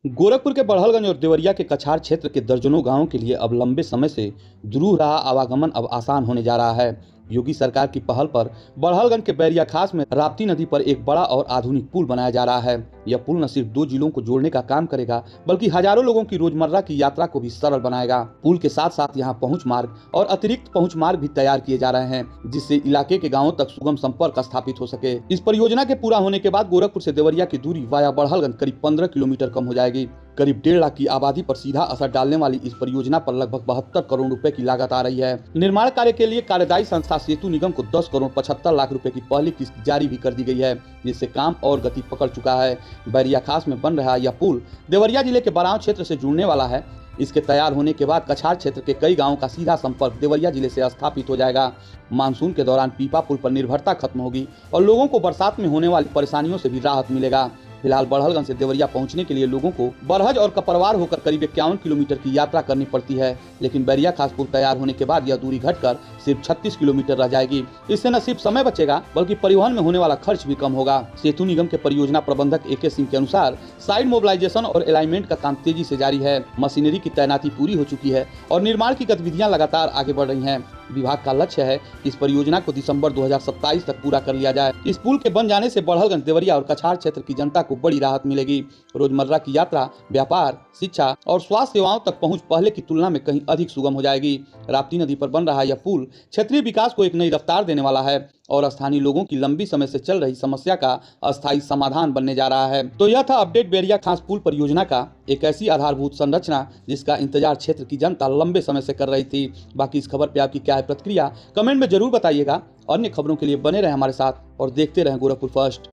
गोरखपुर के बड़हलगंज और देवरिया के कछार क्षेत्र के दर्जनों गांवों के लिए अब लंबे समय से दुरूह रहा आवागमन अब आसान होने जा रहा है। योगी सरकार की पहल पर बड़हलगंज के बैरिया खास में राप्ती नदी पर एक बड़ा और आधुनिक पुल बनाया जा रहा है। यह पुल न सिर्फ दो जिलों को जोड़ने का काम करेगा, बल्कि हजारों लोगों की रोजमर्रा की यात्रा को भी सरल बनाएगा। पुल के साथ साथ यहाँ पहुँच मार्ग और अतिरिक्त पहुँच मार्ग भी तैयार किए जा रहे हैं, जिससे इलाके के गाँवों तक सुगम संपर्क स्थापित हो सके। इस परियोजना के पूरा होने के बाद गोरखपुर से देवरिया की दूरी वाया बड़हलगंज करीब 15 किलोमीटर कम हो जाएगी। करीब 1.5 लाख की आबादी पर सीधा असर डालने वाली इस परियोजना पर लगभग 72 करोड़ रुपए की लागत आ रही है। निर्माण कार्य के लिए कार्यदायी संस्था सेतु निगम को 10 करोड़ 75 लाख रुपए की पहली किस्त जारी भी कर दी गई है, जिससे काम और गति पकड़ चुका है। बैरिया खास में बन रहा यह पुल देवरिया जिले के बराव क्षेत्र से जुड़ने वाला है। इसके तैयार होने के बाद कछार क्षेत्र के कई गांवों का सीधा संपर्क देवरिया जिले से स्थापित हो जाएगा। मानसून के दौरान पीपा पुल पर निर्भरता खत्म होगी और लोगों को बरसात में होने वाली परेशानियों से भी राहत मिलेगा। फिलहाल बड़हलगंज से देवरिया पहुंचने के लिए लोगों को बरहज और कपरवार होकर करीब 51 किलोमीटर की यात्रा करनी पड़ती है, लेकिन बैरिया खास पुल तैयार होने के बाद यह दूरी घटकर सिर्फ 36 किलोमीटर रह जाएगी। इससे न सिर्फ समय बचेगा, बल्कि परिवहन में होने वाला खर्च भी कम होगा। सेतु निगम के परियोजना प्रबंधक AK सिंह के अनुसार साइड मोबिलाइजेशन और अलाइनमेंट का काम तेजी से जारी है। मशीनरी की तैनाती पूरी हो चुकी है और निर्माण की गतिविधियां लगातार आगे बढ़ रही हैं। विभाग का लक्ष्य है कि इस परियोजना को दिसंबर 2027 तक पूरा कर लिया जाए। इस पुल के बन जाने से बड़हलगंज, देवरिया और कछार क्षेत्र की जनता को बड़ी राहत मिलेगी। रोजमर्रा की यात्रा, व्यापार, शिक्षा और स्वास्थ्य सेवाओं तक पहुंच पहले की तुलना में कहीं अधिक सुगम हो जाएगी। राप्ती नदी पर बन रहा यह पुल क्षेत्रीय विकास को एक नई रफ्तार देने वाला है और स्थानीय लोगों की लंबी समय से चल रही समस्या का अस्थायी समाधान बनने जा रहा है। तो यह था अपडेट बैरिया खास पुल परियोजना का, एक ऐसी आधारभूत संरचना जिसका इंतजार क्षेत्र की जनता लंबे समय से कर रही थी। बाकी इस खबर पे आपकी क्या है प्रतिक्रिया, कमेंट में जरूर बताइएगा। अन्य खबरों के लिए बने रहें हमारे साथ और देखते रहें गोरखपुर फर्स्ट।